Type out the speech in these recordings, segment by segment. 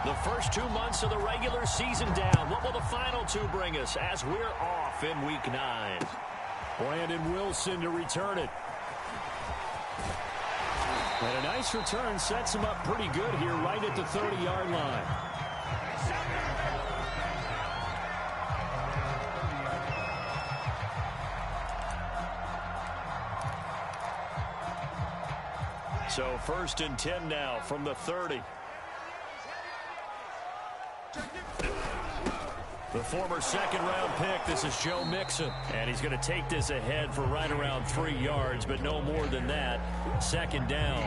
The first 2 months of the regular season down. What will the final two bring us as we're off in Week 9? Brandon Wilson to return it. And a nice return sets him up pretty good here right at the 30-yard line. So 1st and 10 now from the 30. The former second-round pick, this is Joe Mixon. And he's going to take this ahead for right around 3 yards, but no more than that. 2nd down.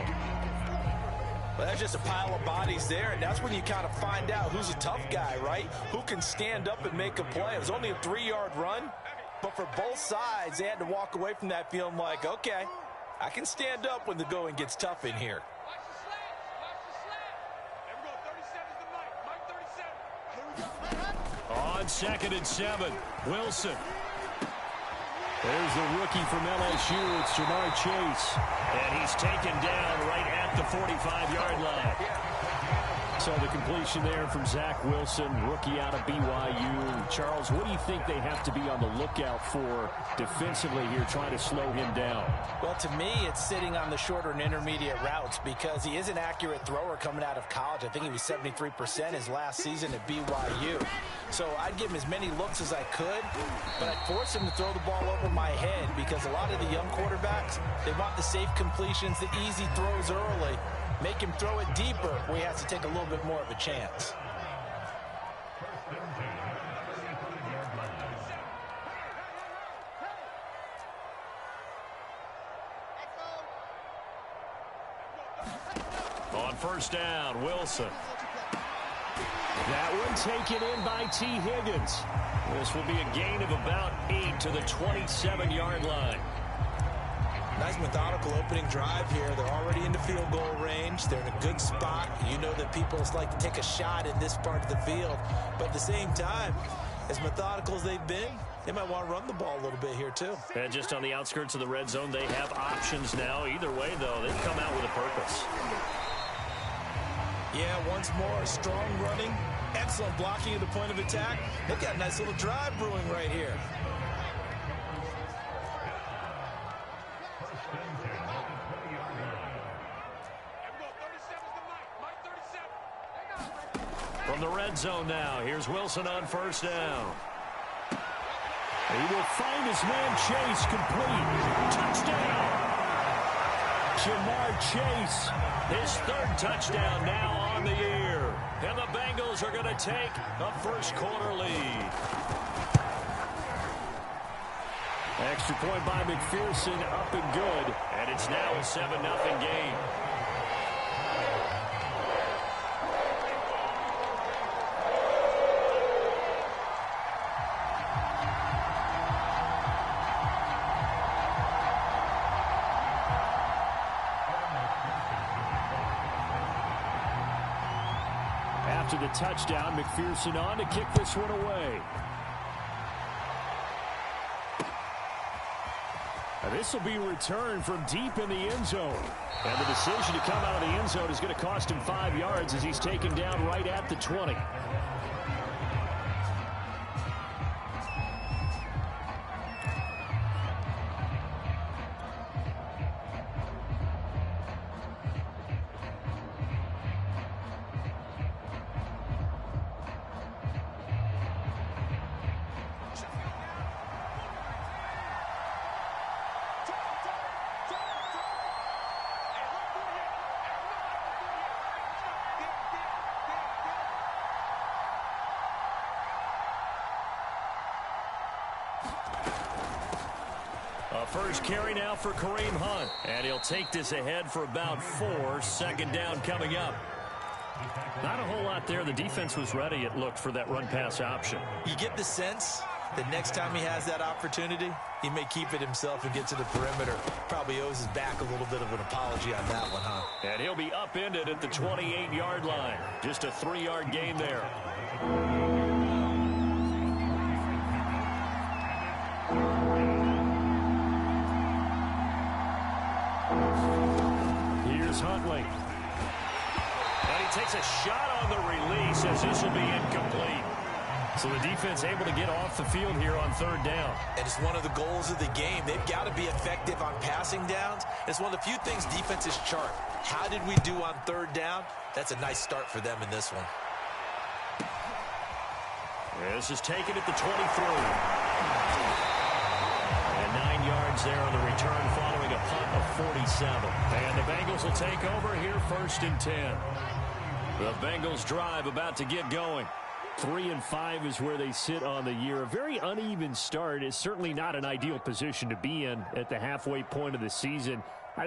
Well, that's just a pile of bodies there, and that's when you kind of find out who's a tough guy, right? Who can stand up and make a play. It was only a 3-yard run, but for both sides, they had to walk away from that feeling like, okay, I can stand up when the going gets tough in here. On 2nd and 7, Wilson. There's the rookie from LSU. It's Jamar Chase. And he's taken down right at the 45-yard line. So the completion there from Zach Wilson, rookie out of BYU. Charles, what do you think they have to be on the lookout for defensively here, trying to slow him down? Well, to me, it's sitting on the shorter and intermediate routes because he is an accurate thrower coming out of college. I think he was 73% his last season at BYU. So I'd give him as many looks as I could, but I'd force him to throw the ball over my head because a lot of the young quarterbacks, they want the safe completions, the easy throws early. Make him throw it deeper where he has to take a little bit more of a chance. On 1st down, Wilson. That one taken in by T. Higgins. This will be a gain of about 8 to the 27-yard line. Nice methodical opening drive here. They're already into field goal range. They're in a good spot. You know that people like to take a shot in this part of the field. But at the same time, as methodical as they've been, they might want to run the ball a little bit here too. And just on the outskirts of the red zone, they have options now. Either way, though, they've come out with a purpose. Yeah, once more, strong running, excellent blocking at the point of attack. They've got a nice little drive brewing right here. From the red zone now, here's Wilson on 1st down. He will find his man Chase complete. Touchdown! Jamar Chase, his 3rd touchdown now on the year. And the Bengals are going to take a first-quarter lead. Extra point by McPherson, up and good. And it's now a 7-0 game. After the touchdown, McPherson on to kick this one away. This will be returned from deep in the end zone. And the decision to come out of the end zone is going to cost him 5 yards as he's taken down right at the 20. First carry now for Kareem Hunt. And he'll take this ahead for about 4. 2nd down coming up. Not a whole lot there. The defense was ready, it looked, for that run-pass option. You get the sense that next time he has that opportunity, he may keep it himself and get to the perimeter. Probably owes his back a little bit of an apology on that one, huh? And he'll be upended at the 28-yard line. Just a 3-yard gain there. Here's Huntley. And he takes a shot on the release as this will be incomplete. So the defense able to get off the field here on third down. And it's one of the goals of the game. They've got to be effective on passing downs. It's one of the few things defenses chart. How did we do on third down? That's a nice start for them in this one. This is taken at the 23. And 9 yards there on the return following a punt of 47. And the Bengals will take over here 1st and 10. The Bengals drive about to get going. 3-5 is where they sit on the year. A very uneven start. Is certainly not an ideal position to be in at the halfway point of the season.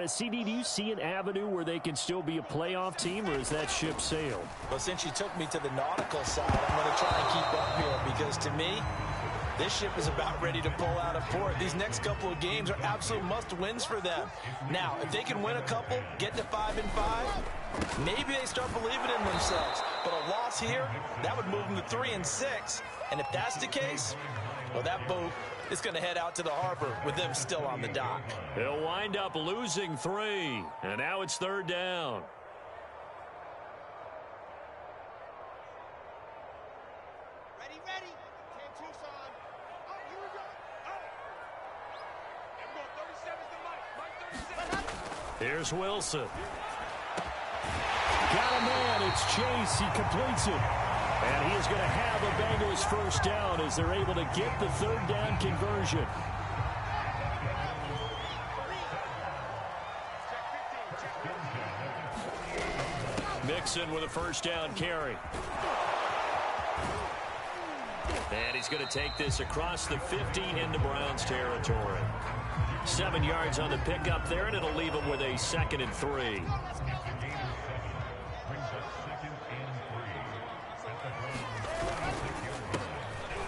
CD, do you see an avenue where they can still be a playoff team, or is that ship sailed? Well, since you took me to the nautical side, I'm going to try and keep up here because to me, this ship is about ready to pull out of port. These next couple of games are absolute must-wins for them. Now, if they can win a couple, get to 5-5, maybe they start believing in themselves. But a loss here, that would move them to 3-6. And if that's the case, well, that boat is going to head out to the harbor with them still on the dock. They'll wind up losing 3. And now it's third down. Ready. 10 Tucson. Oh, here we go. Oh. 37's the mic. 37. Here's Wilson. Got a man. It's Chase. He completes it. And he is going to have a Bengals first down as they're able to get the third down conversion. Mixon with a first down carry. And he's going to take this across the 50 into Browns territory. 7 yards on the pickup there, and it'll leave him with a 2nd and 3.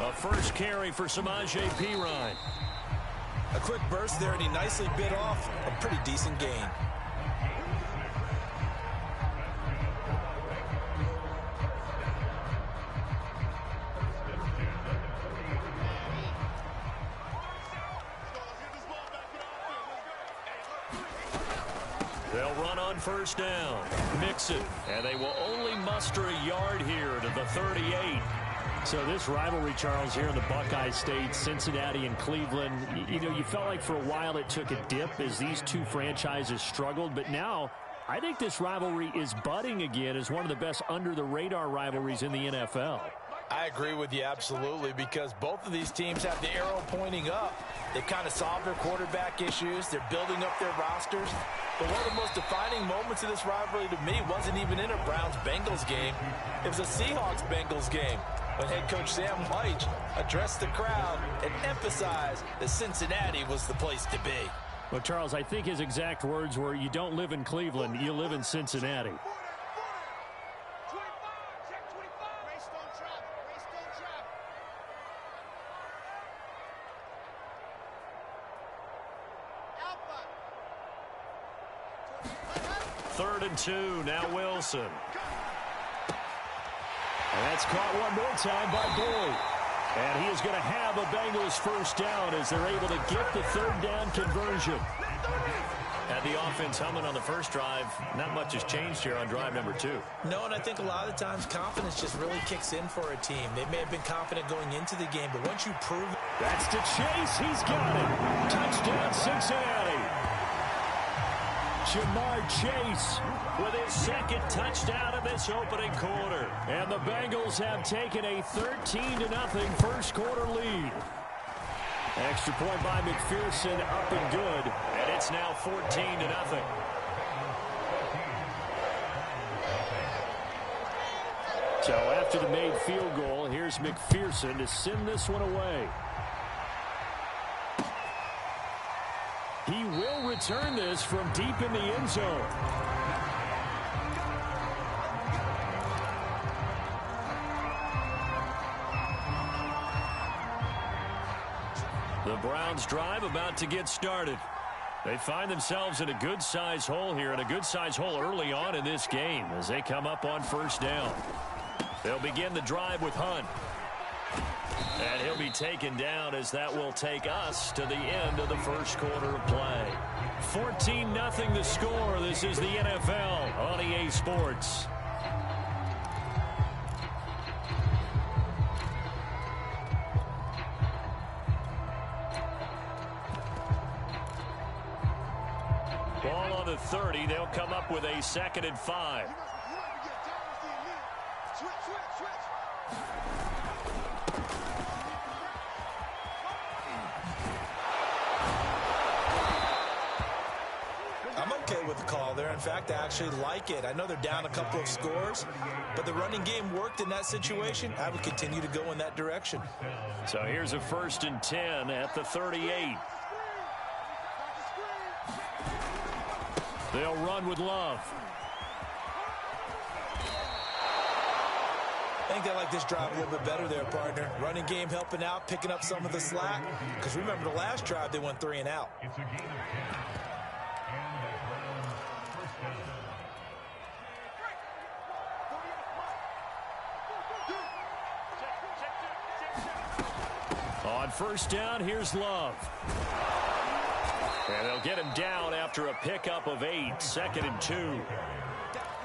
A first carry for Samaje Perine. A quick burst there, and he nicely bit off a pretty decent gain. They'll run on first down. Mixon. And they will only muster a yard here to the 38. So this rivalry, Charles, here in the Buckeye State, Cincinnati and Cleveland, you know, you felt like for a while it took a dip as these two franchises struggled. But now I think this rivalry is budding again as one of the best under-the-radar rivalries in the NFL. I agree with you absolutely because both of these teams have the arrow pointing up. They've kind of solved their quarterback issues. They're building up their rosters. But one of the most defining moments of this rivalry to me wasn't even in a Browns-Bengals game. It was a Seahawks-Bengals game when head coach Sam Leitch addressed the crowd and emphasized that Cincinnati was the place to be. Well, Charles, I think his exact words were, you don't live in Cleveland, you live in Cincinnati. Third and 2, now Wilson. And that's caught one more time by Boyd. And he is going to have a Bengals first down as they're able to get the third down conversion. Had the offense humming on the first drive. Not much has changed here on drive number 2. No, and I think a lot of times confidence just really kicks in for a team. They may have been confident going into the game, but once you prove it. That's to Chase. He's got it. Touchdown, Cincinnati. Jamar Chase with his second touchdown in this opening quarter. And the Bengals have taken a 13-0 first quarter lead. Extra point by McPherson, up and good. And it's now 14-0. So after the made field goal, here's McPherson to send this one away. He will return this from deep in the end zone. The Browns drive about to get started. They find themselves in a good-sized hole here, and a good-sized hole early on in this game as they come up on first down. They'll begin the drive with Hunt. And he'll be taken down as that will take us to the end of the first quarter of play. 14-0 the score. This is the NFL on EA Sports. Ball on the 30. They'll come up with a 2nd and 5. I'm okay with the call there. In fact, I actually like it. I know they're down a couple of scores, but the running game worked in that situation. I would continue to go in that direction. So here's a 1st and 10 at the 38. They'll run with Love. I think they like this drive a little bit better there, partner. Running game helping out, picking up some of the slack. Because remember the last drive, they went 3 and out. On 1st down, here's Love. And they'll get him down after a pickup of 8, 2nd and 2.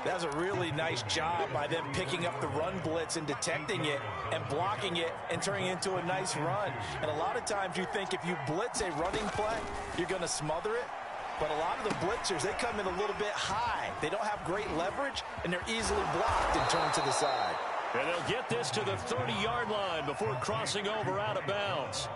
That was a really nice job by them picking up the run blitz and detecting it and blocking it and turning it into a nice run. And a lot of times you think if you blitz a running play, you're going to smother it. But a lot of the blitzers, they come in a little bit high. They don't have great leverage, and they're easily blocked and turned to the side. And they'll get this to the 30-yard line before crossing over out of bounds.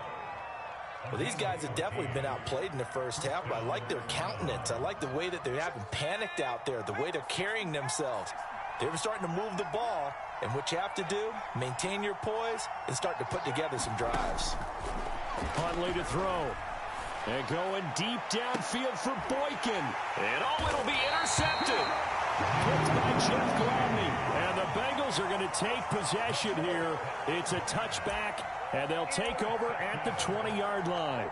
Well, these guys have definitely been outplayed in the first half, but I like their countenance. I like the way that they haven't panicked out there, the way they're carrying themselves. They're starting to move the ball, and what you have to do, maintain your poise and start to put together some drives. Huntley to throw. And going deep downfield for Boykin. And it'll be intercepted. Picked by Jeff Gladney. And the Bengals are going to take possession here. It's a touchback, and they'll take over at the 20-yard line.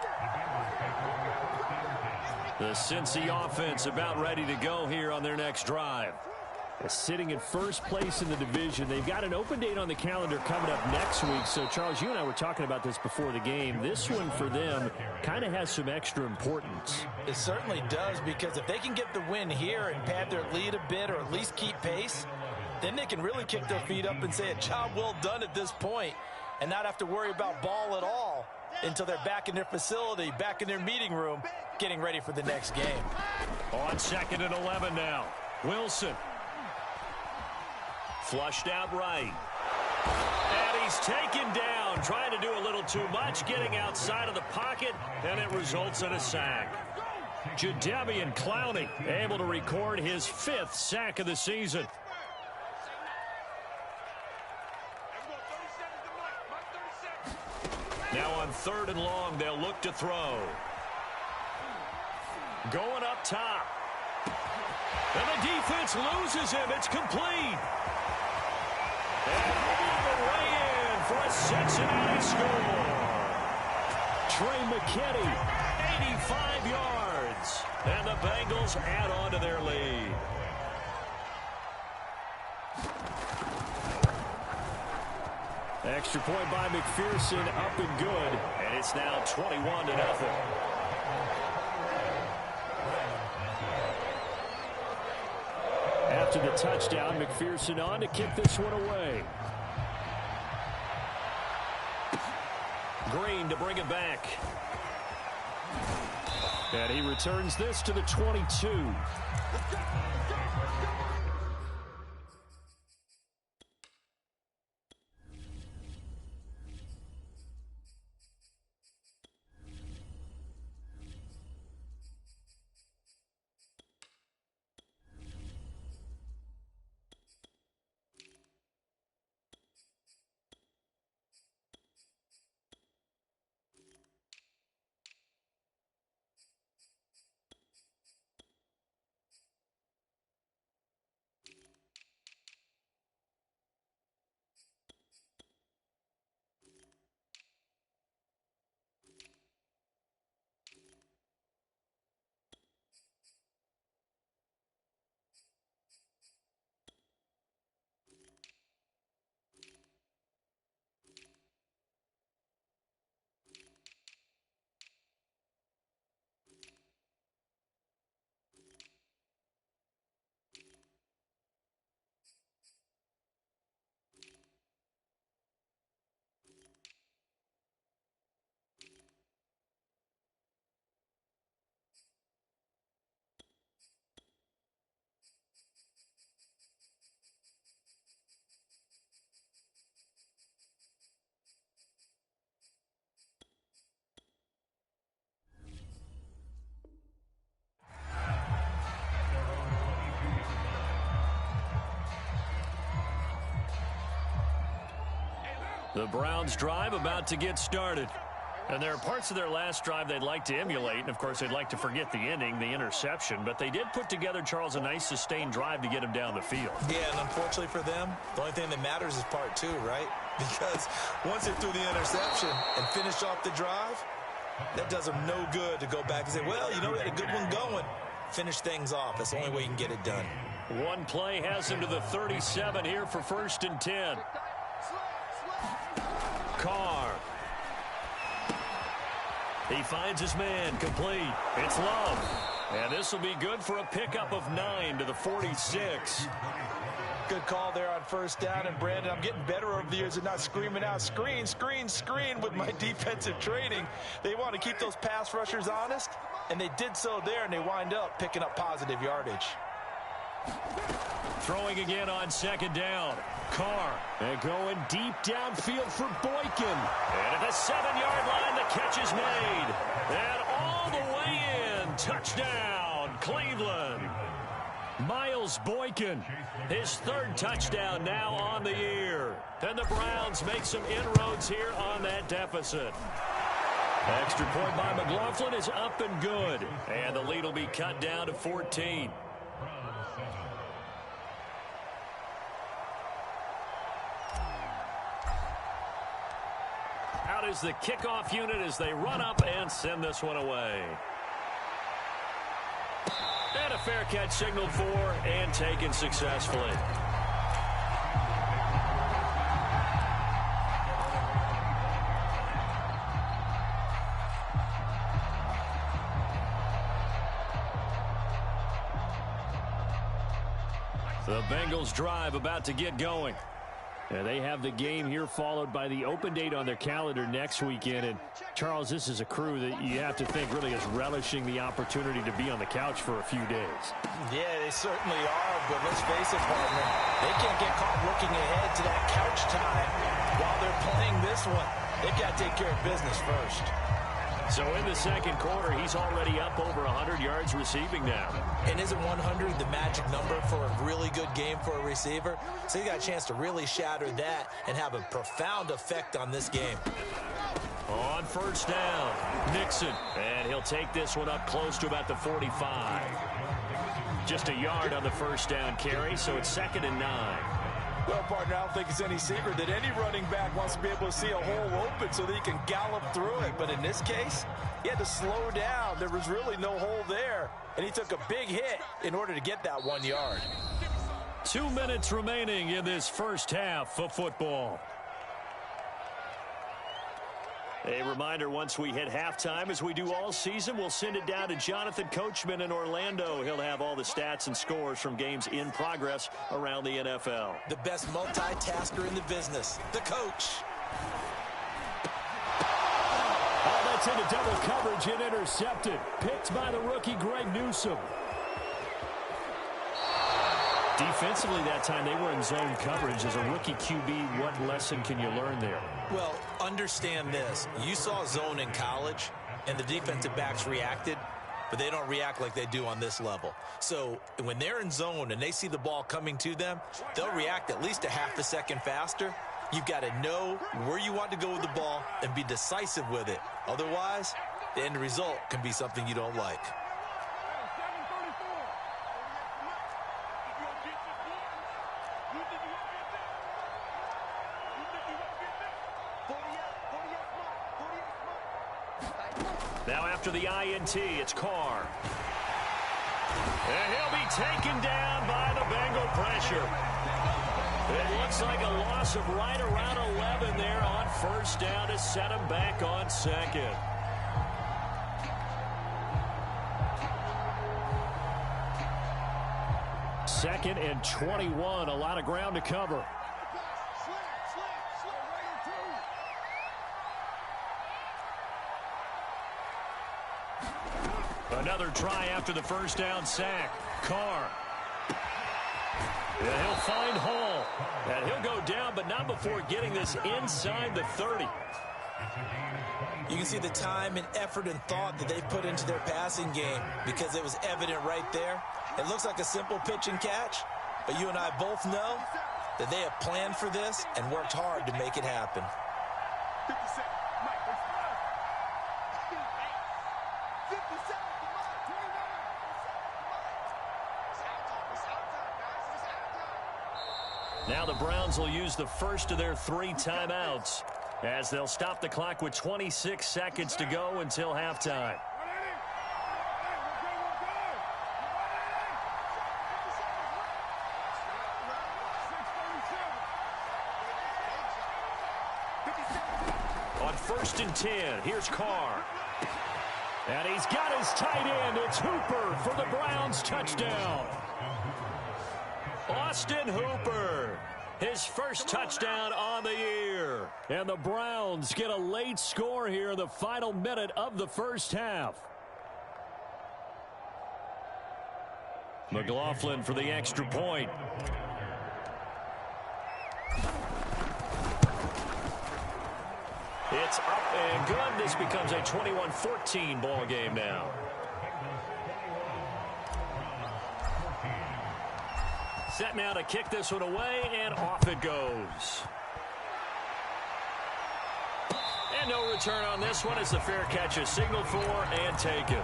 The Cincy offense about ready to go here on their next drive. Sitting in first place in the division. They've got an open date on the calendar coming up next week. So, Charles, you and I were talking about this before the game. This one for them kind of has some extra importance. It certainly does, because if they can get the win here and pad their lead a bit or at least keep pace, then they can really kick their feet up and say a job well done at this point and not have to worry about ball at all until they're back in their facility, back in their meeting room, getting ready for the next game. On 2nd and 11 now. Wilson. Flushed out right. And he's taken down, trying to do a little too much, getting outside of the pocket, and it results in a sack. Jadeveon Clowney able to record his 5th sack of the season. Now on 3rd and long, they'll look to throw. Going up top. And the defense loses him. It's complete. And all the way in for a Cincinnati score. Trey McKinney, 85 yards. And the Bengals add on to their lead. Extra point by McPherson, up and good. And it's now 21-0. After the touchdown, McPherson on to kick this one away. Green to bring it back. And he returns this to the 22. The Browns drive about to get started. And there are parts of their last drive they'd like to emulate, and of course they'd like to forget the ending, the interception, but they did put together, Charles, a nice sustained drive to get him down the field. Yeah, and unfortunately for them, the only thing that matters is part two, right? Because once they threw the interception and finished off the drive, that does them no good to go back and say, well, you know, we had a good one going. Finish things off. That's the only way you can get it done. One play has him to the 37 here for 1st and 10. Carr. He finds his man, complete. It's Love. And this will be good for a pickup of 9 to the 46. Good call there on 1st down. And, Brandon, I'm getting better over the years and not screaming out, screen, screen, screen with my defensive training. They want to keep those pass rushers honest, and they did so there, and they wind up picking up positive yardage. Throwing again on 2nd down. Carr. And going deep downfield for Boykin. And at the 7-yard line, the catch is made. And all the way in. Touchdown, Cleveland. Miles Boykin, his 3rd touchdown now on the year. And the Browns make some inroads here on that deficit. Extra point by McLaughlin is up and good. And the lead will be cut down to 14. Out is the kickoff unit as they run up and send this one away. And a fair catch signaled for and taken successfully. The Bengals drive about to get going. And they have the game here followed by the open date on their calendar next weekend. And, Charles, this is a crew that you have to think really is relishing the opportunity to be on the couch for a few days. Yeah, they certainly are, but let's face it, partner. They can't get caught looking ahead to that couch time while they're playing this one. They've got to take care of business first. So in the 2nd quarter, he's already up over 100 yards receiving now. And isn't 100 the magic number for a really good game for a receiver? So he got a chance to really shatter that and have a profound effect on this game. On 1st down, Nixon. And he'll take this one up close to about the 45. Just a yard on the 1st down carry, so it's 2nd and 9. Well, partner, I don't think it's any secret that any running back wants to be able to see a hole open so that he can gallop through it. But in this case, he had to slow down. There was really no hole there. And he took a big hit in order to get that 1 yard. 2 minutes remaining in this first half of football. A reminder, once we hit halftime, as we do all season, we'll send it down to Jonathan Coachman in Orlando. He'll have all the stats and scores from games in progress around the NFL. The best multitasker in the business, the coach. Oh, that's into double coverage and intercepted. Picked by the rookie, Greg Newsome. Defensively that time, they were in zone coverage. As a rookie QB, what lesson can you learn there? Well, understand this. You saw zone in college, and the defensive backs reacted, but they don't react like they do on this level. So when they're in zone and they see the ball coming to them, they'll react at least a half a second faster. You've got to know where you want to go with the ball and be decisive with it. Otherwise, the end result can be something you don't like. Now after the INT, it's Carr. And he'll be taken down by the Bengal pressure. It looks like a loss of right around 11 there on 1st down to set him back on 2nd. Second and 21, a lot of ground to cover. Another try after the 1st down sack. Carr. And he'll find Hall. And he'll go down, but not before getting this inside the 30. You can see the time and effort and thought that they put into their passing game because it was evident right there. It looks like a simple pitch and catch, but you and I both know that they have planned for this and worked hard to make it happen. Now the Browns will use the first of their 3 timeouts as they'll stop the clock with 26 seconds to go until halftime. On 1st and 10, here's Carr. And he's got his tight end. It's Hooper for the Browns touchdown. Austin Hooper, his first touchdown on the year. And the Browns get a late score here in the final minute of the first half. McLaughlin for the extra point. It's up and good. This becomes a 21-14 ball game now. Set now to kick this one away, and off it goes. And no return on this one as the fair catch is signaled for and taken.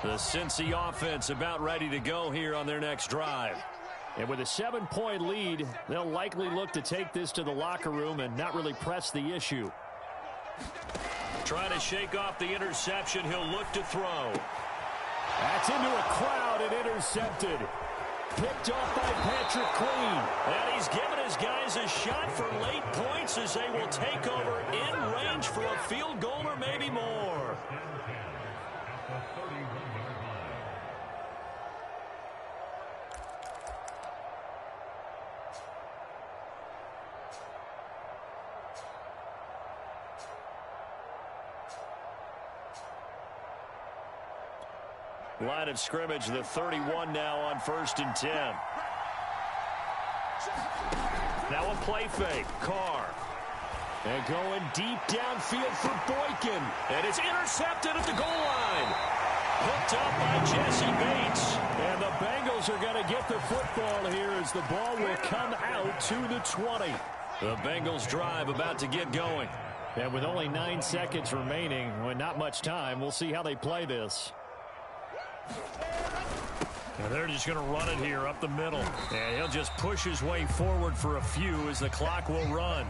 The Cincy offense about ready to go here on their next drive. And with a 7-point lead, they'll likely look to take this to the locker room and not really press the issue. Trying to shake off the interception. He'll look to throw. That's into a crowd and intercepted. Picked off by Patrick Queen. And he's given his guys a shot for late points as they will take over in range for a field goal or maybe more. Line of scrimmage, the 31 now on 1st and 10. Now a play fake. Carr. And going deep downfield for Boykin. And it's intercepted at the goal line. Hooked up by Jesse Bates. And the Bengals are going to get the football here as the ball will come out to the 20. The Bengals drive about to get going. And with only 9 seconds remaining, with not much time, we'll see how they play this. And they're just going to run it here up the middle. And he'll just push his way forward for a few as the clock will run.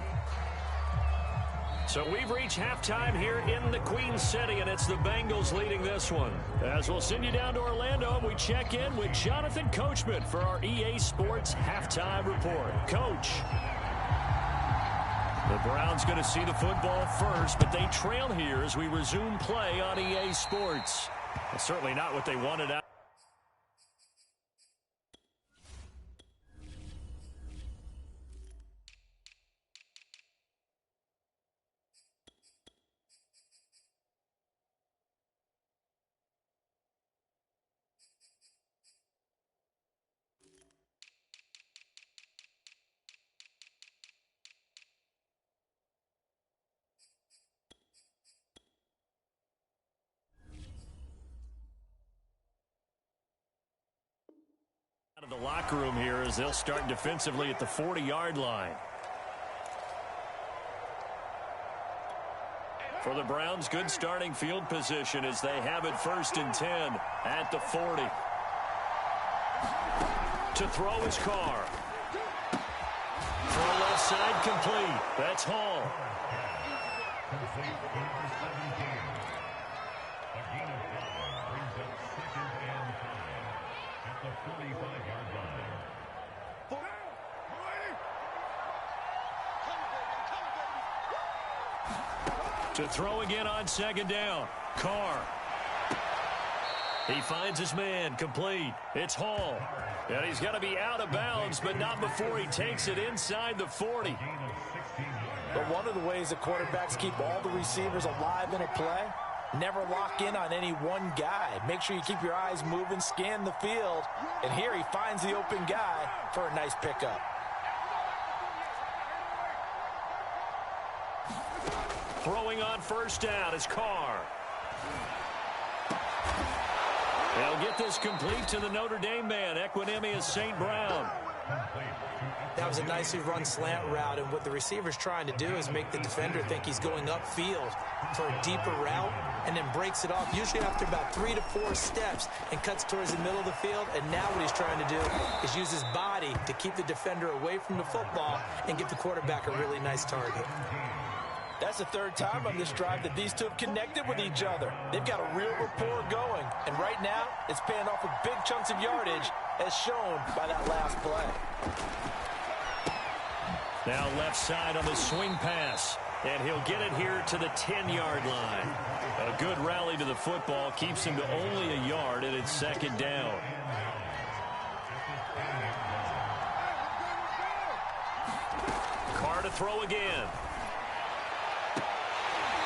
So we've reached halftime here in the Queen City, and it's the Bengals leading this one. As we'll send you down to Orlando, we check in with Jonathan Coachman for our EA Sports Halftime Report. Coach. The Browns going to see the football first, but they trail here as we resume play on EA Sports. Well, certainly not what they wanted out. Out of the locker room here as they'll start defensively at the 40-yard line. For the Browns, good starting field position as they have it 1st and 10 at the 40. To throw his Carr. Throw left side complete. That's Hall. To throw again on 2nd down. Carr. He finds his man complete. It's Hall. And he's got to be out of bounds, but not before he takes it inside the 40. But one of the ways the quarterbacks keep all the receivers alive in a play, never lock in on any one guy. Make sure you keep your eyes moving, scan the field. And here he finds the open guy for a nice pickup. Throwing on 1st down is Carr. They'll get this complete to the Notre Dame man, Equinemius St. Brown. That was a nicely run slant route, and what the receiver's trying to do is make the defender think he's going upfield for a deeper route, and then breaks it off, usually after about 3 to 4 steps, and cuts towards the middle of the field. And now what he's trying to do is use his body to keep the defender away from the football and give the quarterback a really nice target. That's the third time on this drive that these two have connected with each other. They've got a real rapport going, and right now it's paying off with big chunks of yardage, as shown by that last play. Now left side on the swing pass, and he'll get it here to the 10-yard line. A good rally to the football keeps him to only a yard, and it's second down. Carr to throw again.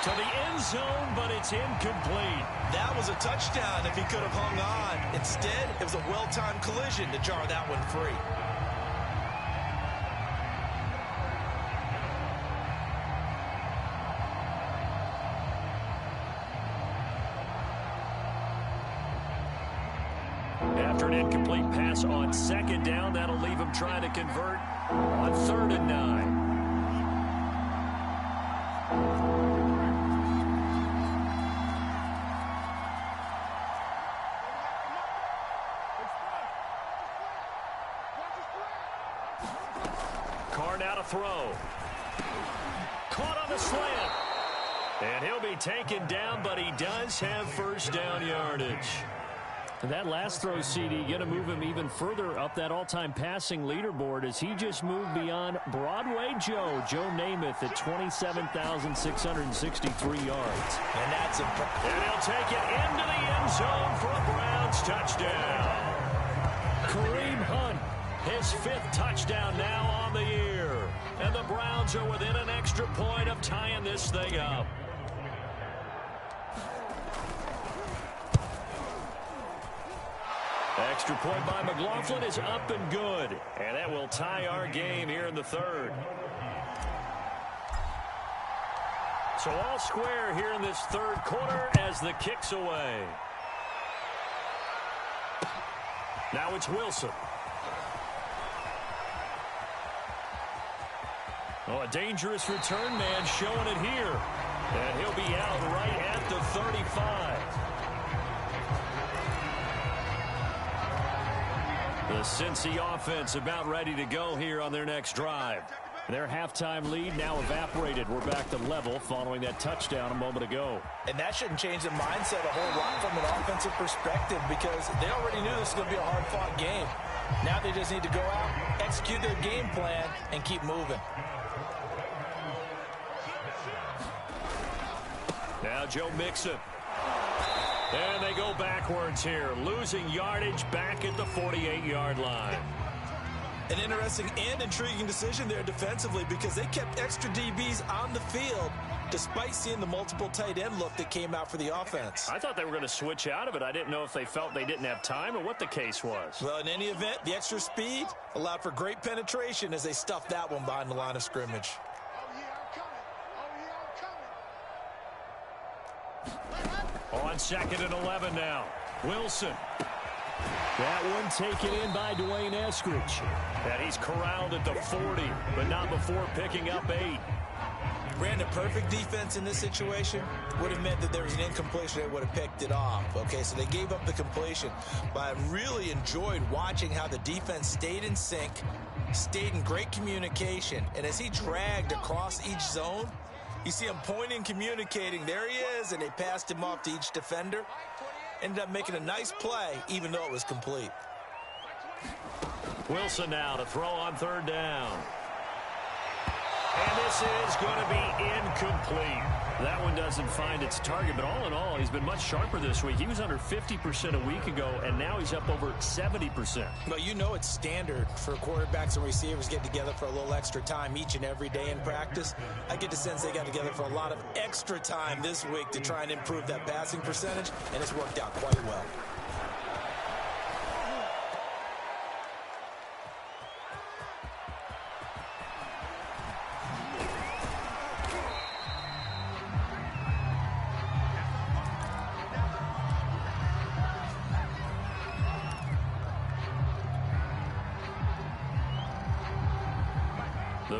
To the end zone, but it's incomplete. That was a touchdown if he could have hung on. Instead, it was a well-timed collision to jar that one free. After an incomplete pass on second down, that'll leave him trying to convert on 3rd and 9. Carr now to throw. Caught on the slant. And he'll be taken down, but he does have first down yardage. And that last throw, CD, going to move him even further up that all-time passing leaderboard as he just moved beyond Broadway Joe Namath at 27,663 yards. And that's impressive. And he'll take it into the end zone for a Browns touchdown. Kareem Hunt, his 5th touchdown now on the year. And the Browns are within an extra point of tying this thing up. Extra point by McLaughlin is up and good. And that will tie our game here in the 3rd. So all square here in this 3rd quarter as the kick's away. Now it's Wilson. Oh, a dangerous return man showing it here. And he'll be out right at the 35. The Cincy offense about ready to go here on their next drive. Their halftime lead now evaporated. We're back to level following that touchdown a moment ago. And that shouldn't change the mindset a whole lot from an offensive perspective, because they already knew this was going to be a hard-fought game. Now they just need to go out, execute their game plan, and keep moving. Now Joe Mixon. And they go backwards here, losing yardage back at the 48-yard line. An interesting and intriguing decision there defensively, because they kept extra DBs on the field despite seeing the multiple tight end look that came out for the offense. I thought they were going to switch out of it. I didn't know if they felt they didn't have time or what the case was. Well, in any event, the extra speed allowed for great penetration as they stuffed that one behind the line of scrimmage. On 2nd and 11 now. Wilson. That one taken in by Dwayne Eskridge. And he's corralled at the 40, but not before picking up 8. Brandon, perfect defense in this situation would have meant that there was an incompletion that would have picked it off. Okay, so they gave up the completion. But I really enjoyed watching how the defense stayed in sync, stayed in great communication. And as he dragged across each zone, you see him pointing, communicating. There he is, and they passed him off to each defender. Ended up making a nice play, even though it was complete. Wilson now to throw on 3rd down. And this is going to be incomplete. That one doesn't find its target, but all in all, he's been much sharper this week. He was under 50% a week ago, and now he's up over 70%. Well, you know it's standard for quarterbacks and receivers to get together for a little extra time each and every day in practice. I get the sense they got together for a lot of extra time this week to try and improve that passing percentage, and it's worked out quite well.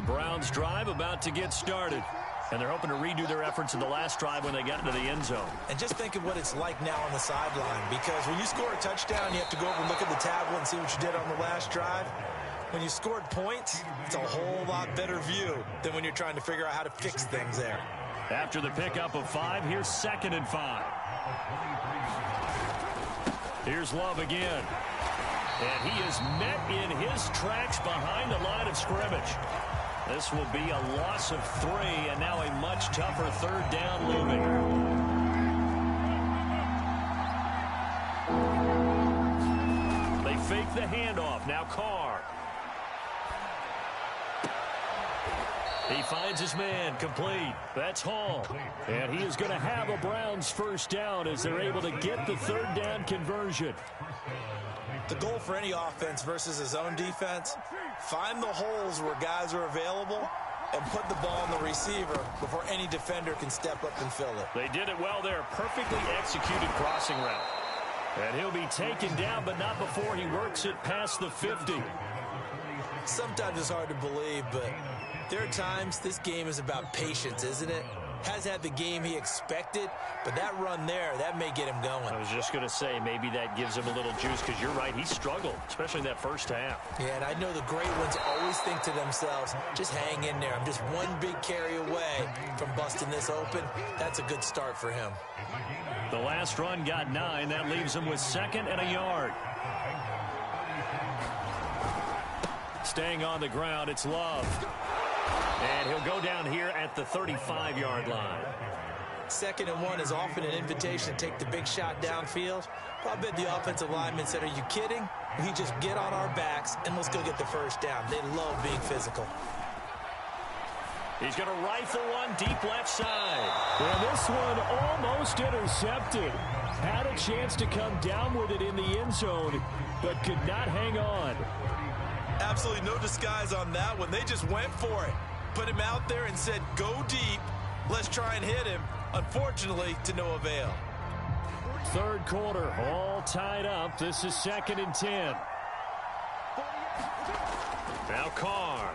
The Browns drive about to get started. And they're hoping to redo their efforts in the last drive when they got into the end zone. And just think of what it's like now on the sideline, because when you score a touchdown, you have to go over and look at the tablet and see what you did on the last drive. When you scored points, it's a whole lot better view than when you're trying to figure out how to fix things there. After the pickup of 5, here's 2nd and 5. Here's Love again. And he is met in his tracks behind the line of scrimmage. This will be a loss of 3, and now a much tougher 3rd down looming. They fake the handoff. Now Carr. He finds his man, complete. That's Hall. And he is going to have a Browns 1st down as they're able to get the 3rd down conversion. The goal for any offense versus his own defense, find the holes where guys are available and put the ball on the receiver before any defender can step up and fill it. They did it well there. Perfectly executed crossing route. And he'll be taken down, but not before he works it past the 50. Sometimes it's hard to believe, but there are times this game is about patience, isn't it? Has had the game he expected, but that run there, that may get him going. I was just going to say, maybe that gives him a little juice, because you're right, he struggled, especially in that first half. Yeah, and I know the great ones always think to themselves, just hang in there. I'm just one big carry away from busting this open. That's a good start for him. The last run got 9. That leaves him with 2nd and a yard. Staying on the ground, it's Love. And he'll go down here at the 35-yard line. 2nd and 1 is often an invitation to take the big shot downfield. But I bet the offensive lineman said, are you kidding? We just get on our backs and let's go get the 1st down. They love being physical. He's going to rifle one deep left side. And this one almost intercepted. Had a chance to come down with it in the end zone, but could not hang on. Absolutely no disguise on that one. They just went for it. Put him out there and said, go deep. Let's try and hit him. Unfortunately, to no avail. 3rd quarter, all tied up. This is 2nd and 10. Now Carr.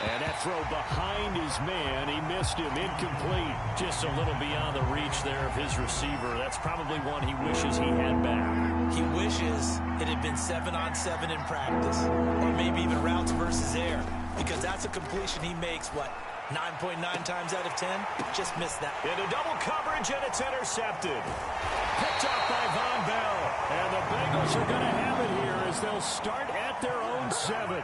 And that throw behind his man. He missed him. Incomplete. Just a little beyond the reach there of his receiver. That's probably one he wishes he had back. He wishes it had been 7-on-7 in practice. Or maybe even routes versus air. Because that's a completion he makes, what, 9.9 times out of 10? Just missed that. Into double coverage, and it's intercepted. Picked up by Von Bell. And the Bengals are going to have it here as they'll start at their own 7.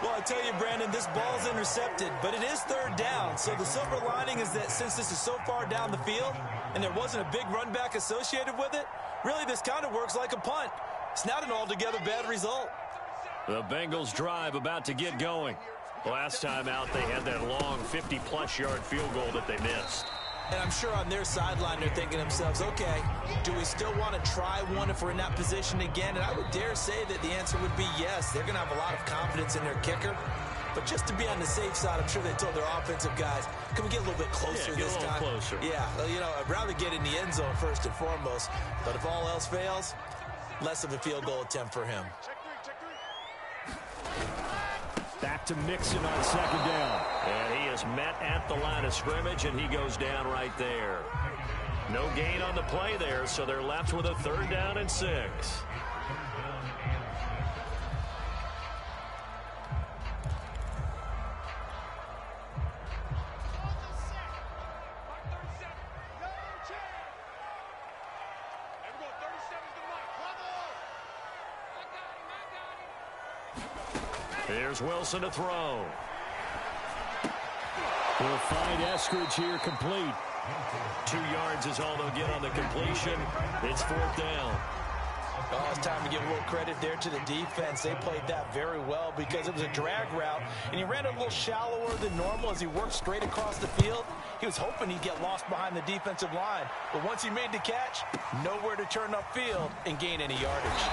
Well, I tell you, Brandon, this ball's intercepted, but it is 3rd down. So the silver lining is that since this is so far down the field and there wasn't a big run back associated with it, really this kind of works like a punt. It's not an altogether bad result. The Bengals drive about to get going. Last time out, they had that long 50-plus yard field goal that they missed. And I'm sure on their sideline they're thinking to themselves, okay, do we still want to try one if we're in that position again? And I would dare say that the answer would be yes. They're going to have a lot of confidence in their kicker. But just to be on the safe side, I'm sure they told their offensive guys, can we get a little bit closer this time? Get a little closer. Yeah, well, you know, I'd rather get in the end zone first and foremost. But if all else fails, less of a field goal attempt for him. Back to Mixon on 2nd down. And he is met at the line of scrimmage, and he goes down right there. No gain on the play there, so they're left with a 3rd down and 6. Here's Wilson to throw. We'll find Eskridge here complete. 2 yards is all they'll get on the completion. It's 4th down. Oh, it's time to give a little credit there to the defense. They played that very well because it was a drag route, and he ran it a little shallower than normal as he worked straight across the field. He was hoping he'd get lost behind the defensive line, but once he made the catch, nowhere to turn upfield and gain any yardage.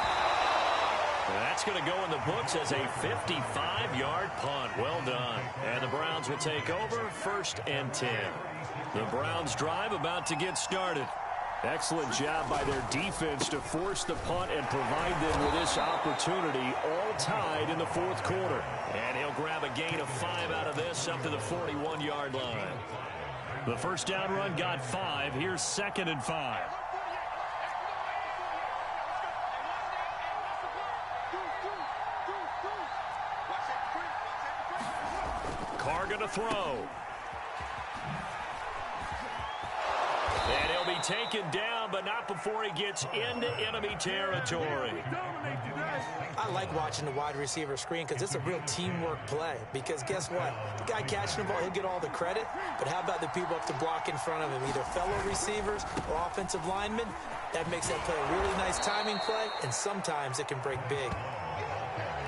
That's going to go in the books as a 55-yard punt. Well done. And the Browns will take over 1st and 10. The Browns drive about to get started. Excellent job by their defense to force the punt and provide them with this opportunity, all tied in the fourth quarter. And he'll grab a gain of 5 out of this up to the 41-yard line. The first down run got 5. Here's 2nd and 5. Carr going to throw. And he'll be taken down, but not before he gets into enemy territory. I like watching the wide receiver screen because it's a real teamwork play. Because guess what? The guy catching the ball, he'll get all the credit. But how about the people up to block in front of him, either fellow receivers or offensive linemen? That makes that play a really nice timing play, and sometimes it can break big.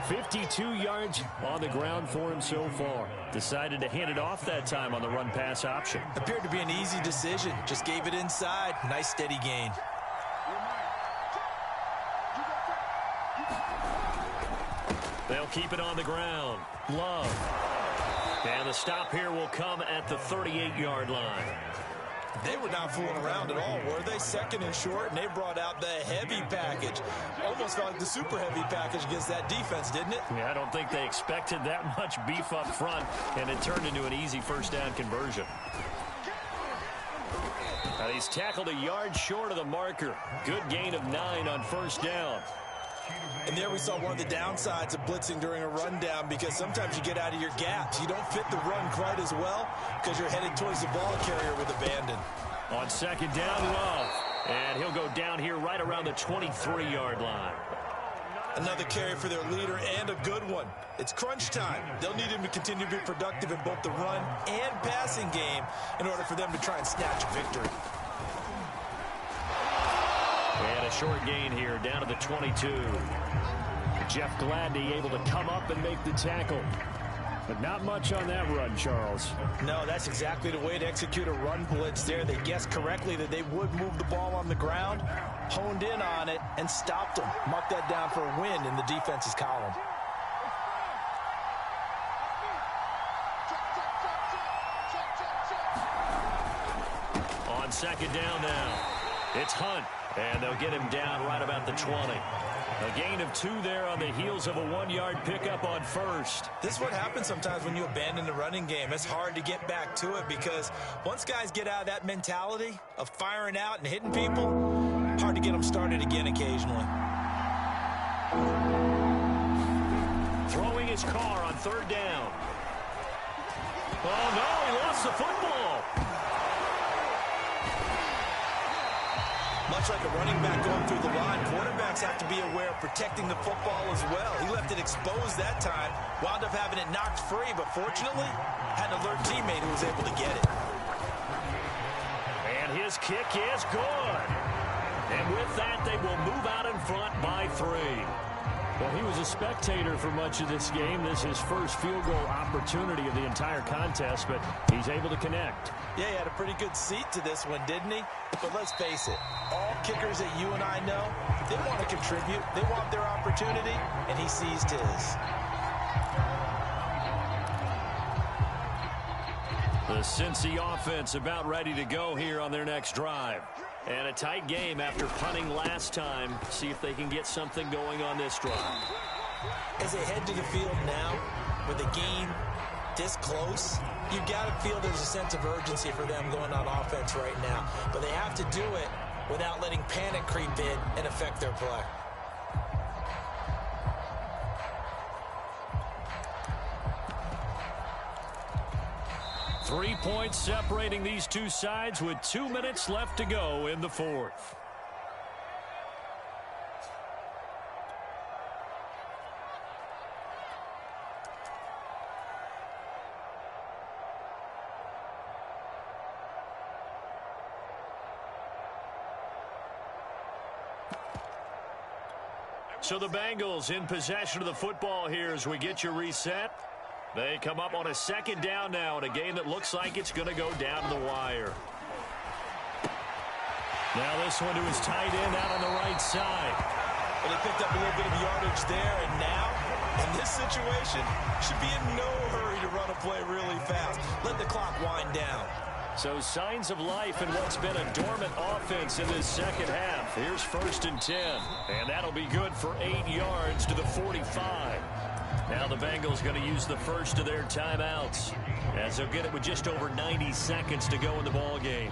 52 yards on the ground for him so far. Decided to hand it off that time on the run-pass option. Appeared to be an easy decision. Just gave it inside. Nice steady gain. They'll keep it on the ground. Love. And the stop here will come at the 38-yard line. They were not fooling around at all, were they? 2nd and short, and they brought out the heavy package. Almost felt like the super heavy package against that defense, didn't it? Yeah, I don't think they expected that much beef up front, and it turned into an easy first down conversion. Now he's tackled a yard short of the marker. Good gain of 9 on first down. And there we saw one of the downsides of blitzing during a rundown, because sometimes you get out of your gaps. You don't fit the run quite as well because you're headed towards the ball carrier with abandon. On 2nd down, Love. And he'll go down here right around the 23-yard line. Another carry for their leader, and a good one. It's crunch time. They'll need him to continue to be productive in both the run and passing game in order for them to try and snatch a victory. And a short gain here down to the 22. Jeff Gladney able to come up and make the tackle. But not much on that run, Charles. No, that's exactly the way to execute a run blitz there. They guessed correctly that they would move the ball on the ground, honed in on it, and stopped them. Mark that down for a win in the defense's column. On 2nd down now, it's Hunt. And they'll get him down right about the 20. A gain of 2 there on the heels of a 1-yard pickup on first. This is what happens sometimes when you abandon the running game. It's hard to get back to it because once guys get out of that mentality of firing out and hitting people, hard to get them started again occasionally. Throwing his car on 3rd down. Oh, no, he lost the football. Much like a running back going through the line, quarterbacks have to be aware of protecting the football as well. He left it exposed that time, wound up having it knocked free, but fortunately, had an alert teammate who was able to get it. And his kick is good. And with that, they will move out in front by 3. Well, he was a spectator for much of this game. This is his first field goal opportunity of the entire contest, but he's able to connect. Yeah, he had a pretty good seat to this one, didn't he? But let's face it, all kickers that you and I know, they want to contribute. They want their opportunity, and he seized his. The Cincy offense about ready to go here on their next drive. And a tight game after punting last time. See if they can get something going on this drive. As they head to the field now, with a game this close, you got to feel there's a sense of urgency for them going on offense right now. But they have to do it without letting panic creep in and affect their play. Three points separating these two sides with 2 minutes left to go in the fourth. So the Bengals in possession of the football here as we get you reset. They come up on a 2nd down now in a game that looks like it's going to go down to the wire. Now this one to his tight end out on the right side. Well, they picked up a little bit of yardage there, and now, in this situation, should be in no hurry to run a play really fast. Let the clock wind down. So signs of life in what's been a dormant offense in this second half. Here's 1st and 10. And that'll be good for 8 yards to the 45. Now the Bengals going to use the first of their timeouts, as they'll get it with just over 90 seconds to go in the ball game.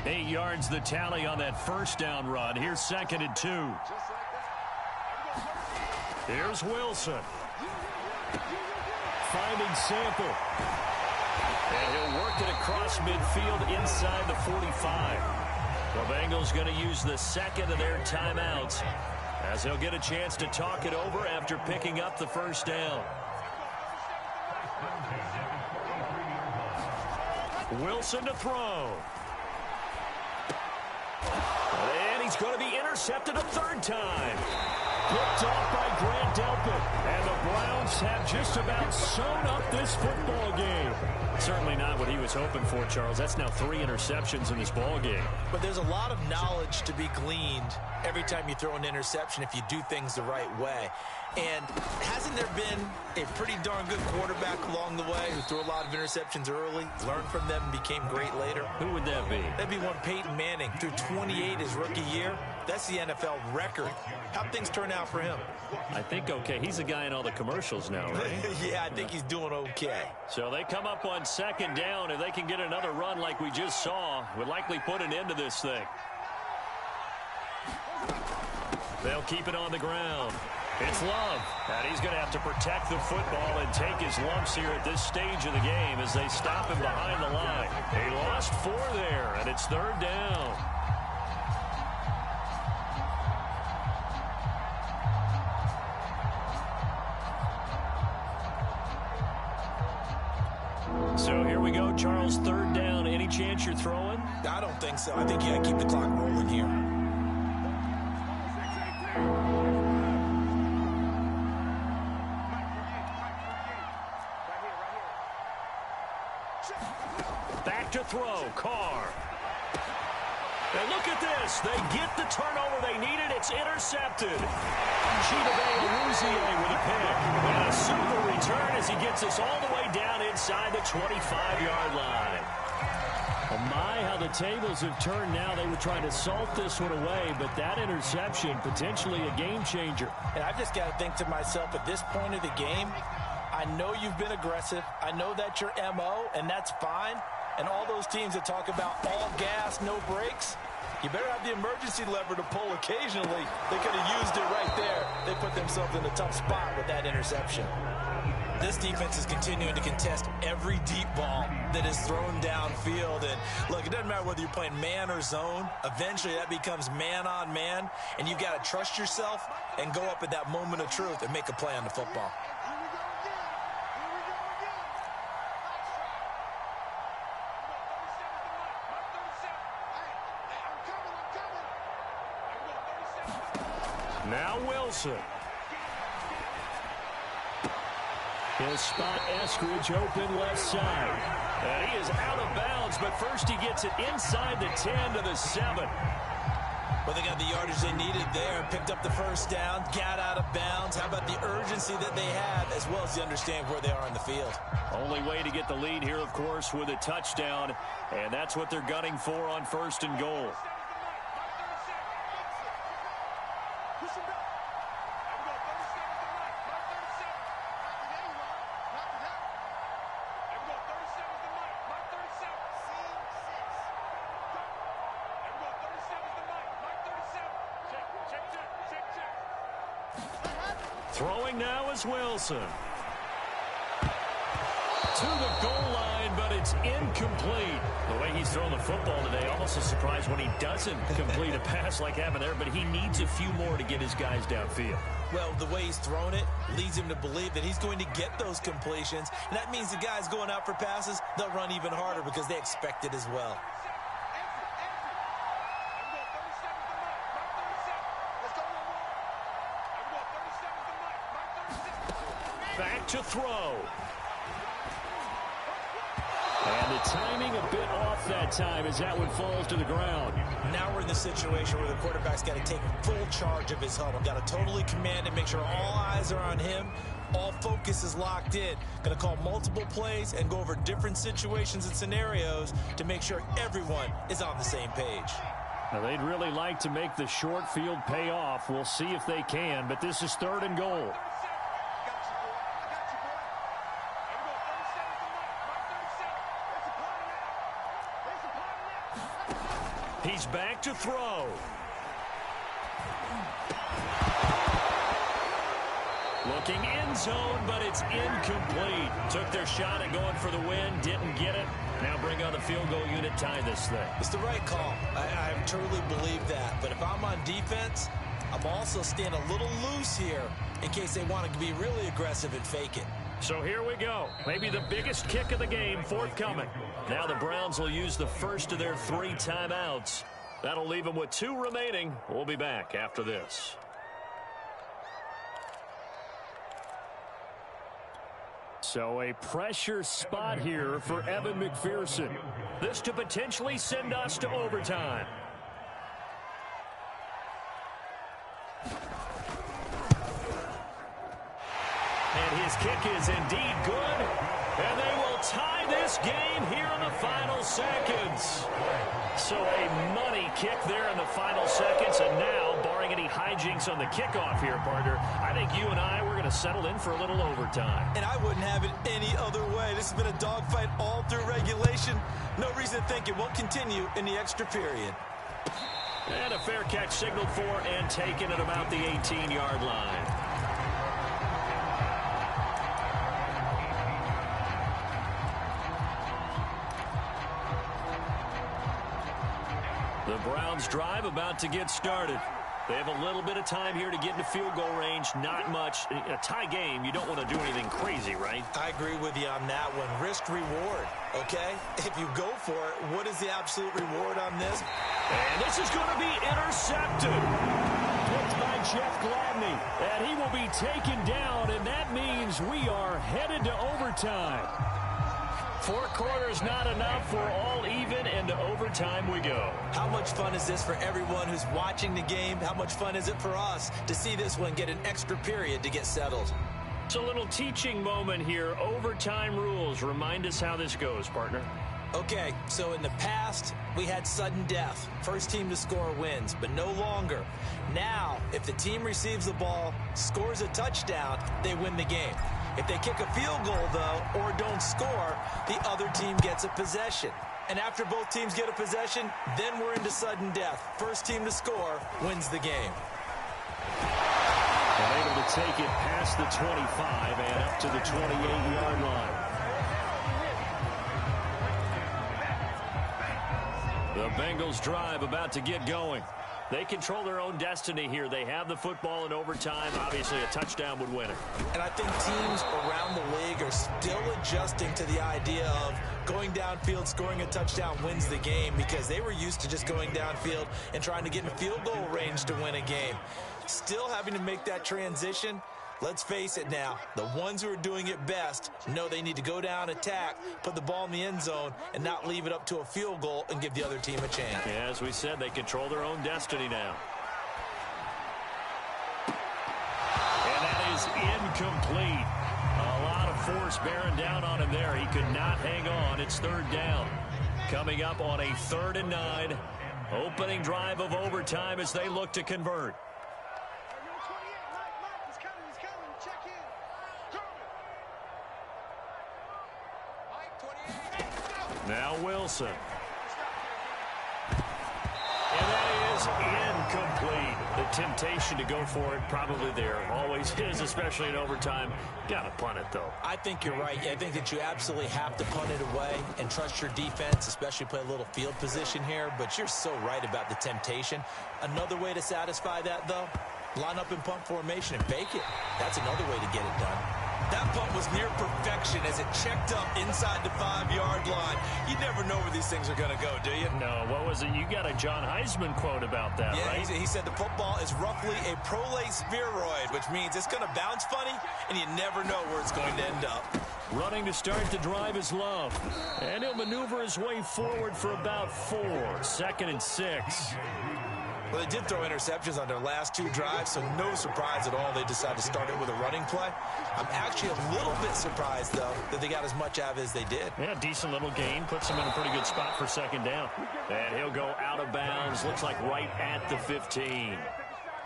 Eight yards the tally on that first down run. Here's 2nd and 2. Here's Wilson. Finding Sample. And he'll work it across midfield inside the 45. The Bengals going to use the second of their timeouts, as they'll get a chance to talk it over after picking up the first down. Wilson to throw. And he's going to be intercepted a 3rd time. Picked off by Grant Delpit. And the Browns have just about sewn up this football game. Certainly not what he was hoping for, Charles. That's now 3 interceptions in this ball game. But there's a lot of knowledge to be gleaned every time you throw an interception if you do things the right way. And hasn't there been a pretty darn good quarterback along the way who threw a lot of interceptions early, learned from them, and became great later? Who would that be? That'd be one Peyton Manning. Threw 28 his rookie year. That's the NFL record. How'd things turn out for him? I think okay. He's the guy in all the commercials now, right? Yeah, I think he's doing okay. So they come up on 2nd down. If they can get another run like we just saw, would likely put an end to this thing. They'll keep it on the ground. It's Love. And he's going to have to protect the football and take his lumps here at this stage of the game as they stop him behind the line. He lost 4 there, and it's 3rd down. So here we go, Charles, 3rd down. Any chance you're throwing? I don't think so. I think you got to keep the clock rolling here. Back to throw, Carr. And look at this. They get the turnover they needed. It's intercepted. Chidobe Awuzie with a pick. And a super return as he gets us all the way down inside the 25-yard line. Oh my, how the tables have turned now. They were trying to salt this one away, but that interception, potentially a game changer. And I've just got to think to myself, at this point of the game, I know you've been aggressive. I know that's your MO, and that's fine. And all those teams that talk about all gas, no brakes, you better have the emergency lever to pull occasionally. They could have used it right there. They put themselves in a tough spot with that interception. This defense is continuing to contest every deep ball that is thrown downfield. And look, it doesn't matter whether you're playing man or zone. Eventually that becomes man on man, and you've got to trust yourself and go up at that moment of truth and make a play on the football. Now Wilson. He'll spot Eskridge open left side. And he is out of bounds, but first he gets it inside the 10 to the 7. Well, they got the yardage they needed there and picked up the first down, got out of bounds. How about the urgency that they have, as well as they understand where they are in the field? Only way to get the lead here, of course, with a touchdown. And that's what they're gunning for on 1st and goal. Throwing now is Wilson. To the goal line, but it's incomplete. The way he's thrown the football today, almost a surprise when he doesn't complete a pass like happened there, but he needs a few more to get his guys downfield. Well, the way he's thrown it leads him to believe that he's going to get those completions, and that means the guys going out for passes, they'll run even harder because they expect it as well. Back to throw. And And the timing a bit off that time as that one falls to the ground. Now we're in the situation where the quarterback's got to take full charge of his huddle. Got to totally command it, make sure all eyes are on him. All focus is locked in. Going to call multiple plays and go over different situations and scenarios to make sure everyone is on the same page. Now, they'd really like to make the short field pay off. We'll see if they can, but this is 3rd and goal. He's back to throw. Looking end zone, but it's incomplete. Took their shot at going for the win, didn't get it. Now bring on the field goal unit, tie this thing. It's the right call. I truly believe that. But if I'm on defense, I'm also staying a little loose here in case they want to be really aggressive and fake it. So here we go. Maybe the biggest kick of the game forthcoming. Now the Browns will use the first of their 3 timeouts. That'll leave them with 2 remaining. We'll be back after this. So a pressure spot here for Evan McPherson. This to potentially send us to overtime. And his kick is indeed good. And they will tie this game here in the final seconds. So a money kick there in the final seconds. And now, barring any hijinks on the kickoff here, partner, I think you and I, we're going to settle in for a little overtime. And I wouldn't have it any other way. This has been a dogfight all through regulation. No reason to think it won't continue in the extra period. And a fair catch signaled for and taken at about the 18-yard line. The Browns drive about to get started. They have a little bit of time here to get into field goal range. Not much. A tie game, you don't want to do anything crazy, right? I agree with you on that one. Risk reward, okay? If you go for it, what is the absolute reward on this? And this is going to be intercepted. Picked by Jeff Gladney. And he will be taken down, and that means we are headed to overtime. 4 quarters not enough. We're all even, and to overtime we go. How much fun is this for everyone who's watching the game? How much fun is it for us to see this one get an extra period to get settled? It's a little teaching moment here. Overtime rules. Remind us how this goes, partner. Okay, so in the past, we had sudden death. First team to score wins, but no longer. Now, if the team receives the ball, scores a touchdown, they win the game. If they kick a field goal, though, or don't score, the other team gets a possession. And after both teams get a possession, then we're into sudden death. First team to score wins the game. And able to take it past the 25 and up to the 28-yard line. The Bengals drive about to get going. They control their own destiny here. They have the football in overtime. Obviously, a touchdown would win it. And I think teams around the league are still adjusting to the idea of going downfield, scoring a touchdown wins the game, because they were used to just going downfield and trying to get in field goal range to win a game. Still having to make that transition. Let's face it now, the ones who are doing it best know they need to go down, attack, put the ball in the end zone, and not leave it up to a field goal and give the other team a chance. Yeah, as we said, they control their own destiny now. And that is incomplete. A lot of force bearing down on him there. He could not hang on. It's 3rd down. Coming up on a 3rd and 9. Opening drive of overtime as they look to convert. Now Wilson. And that is incomplete. The temptation to go for it probably there. Always is, especially in overtime. Got to punt it, though. I think you're right. I think that you absolutely have to punt it away and trust your defense, especially play a little field position here. But you're so right about the temptation. Another way to satisfy that, though, line up in punt formation and fake it. That's another way to get it done. That punt was near perfection as it checked up inside the 5-yard line. You never know where these things are going to go, do you? No, what was it? You got a John Heisman quote about that, yeah, right? He said the football is roughly a prolate spheroid, which means it's going to bounce funny, and you never know where it's going to end up. Running to start the drive is Love. And he'll maneuver his way forward for about 4. 2nd and 6. Well, they did throw interceptions on their last 2 drives, so no surprise at all they decided to start it with a running play. I'm actually a little bit surprised, though, that they got as much out of it as they did. Yeah, decent little gain. Puts him in a pretty good spot for 2nd down. And he'll go out of bounds. Looks like right at the 15.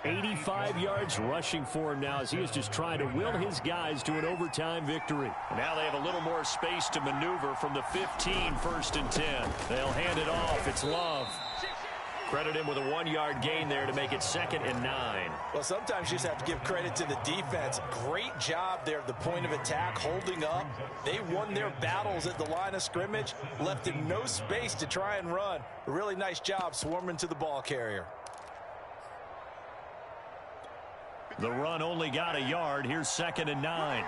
85 yards rushing for him now as he is just trying to will his guys to an overtime victory. Now they have a little more space to maneuver from the 15, 1st and 10. They'll hand it off. It's Love. Credit him with a 1-yard gain there to make it 2nd and 9. Well, sometimes you just have to give credit to the defense. Great job there at the point of attack, holding up. They won their battles at the line of scrimmage, left in no space to try and run. A really nice job swarming to the ball carrier. The run only got a yard. Here's 2nd and 9.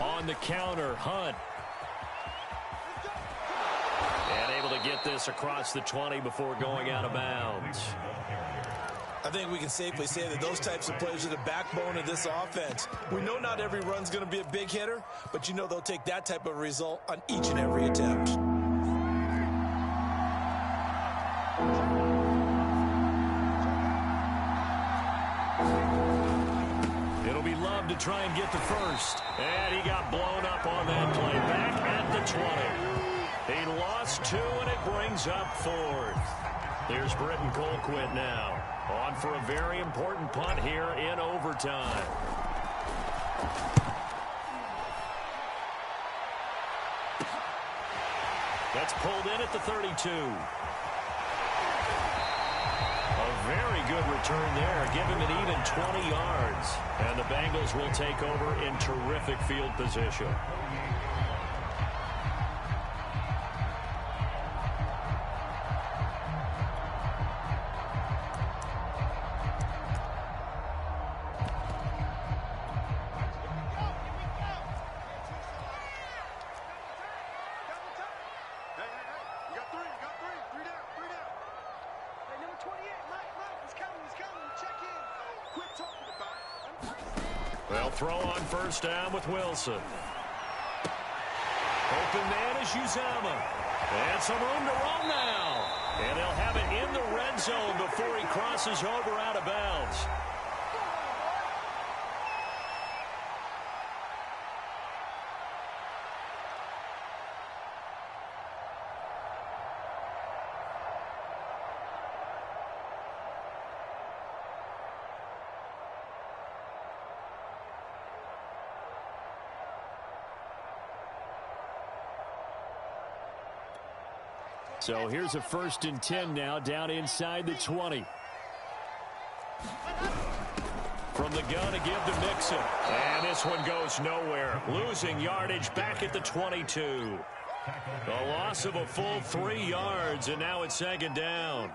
On the counter, Hunt. And able to get this across the 20 before going out of bounds. I think we can safely say that those types of plays are the backbone of this offense. We know not every run's going to be a big hitter, but you know they'll take that type of result on each and every attempt. It'll be Love to try and get the first. And he got blown up on that play. Back at the 20. He lost 2, and it brings up 4th. Here's Britton Colquitt now. On for a very important punt here in overtime. That's pulled in at the 32. A very good return there. Give him an even 20 yards. And the Bengals will take over in terrific field position. They'll throw on 1st down with Wilson. Open man is Uzama. And some room to run now. And they'll have it in the red zone before he crosses over out of bounds. So here's a 1st and 10 now down inside the 20. From the gun to give to Mixon. And this one goes nowhere. Losing yardage back at the 22. A loss of a full 3 yards, and now it's 2nd down.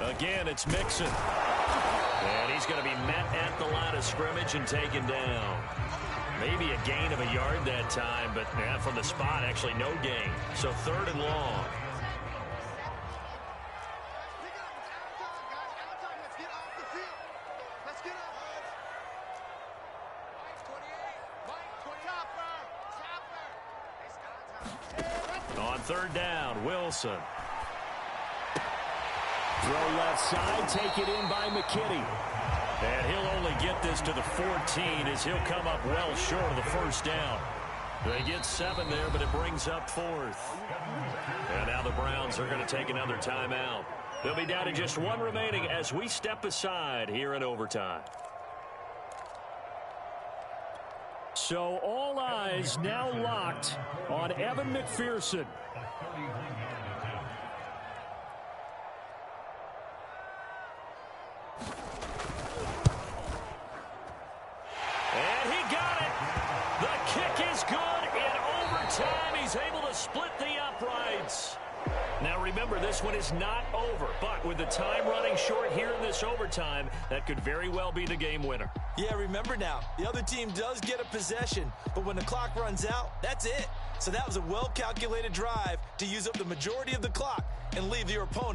Again, it's Mixon. And he's going to be met at the line of scrimmage and taken down. Maybe a gain of a yard that time, but yeah, from the spot, actually no gain. So 3rd and long. On 3rd down, Wilson. Throw left side, take it in by McKinney. And he'll only get this to the 14 as he'll come up well short of the 1st down. They get 7 there, but it brings up 4th. And now the Browns are going to take another timeout. They'll be down to just 1 remaining as we step aside here in overtime. So all eyes now locked on Evan McPherson. He's able to split the uprights. Now remember, this one is not over. But with the time running short here in this overtime, that could very well be the game winner. Yeah, remember now, the other team does get a possession, but when the clock runs out, that's it. So that was a well-calculated drive to use up the majority of the clock and leave your opponent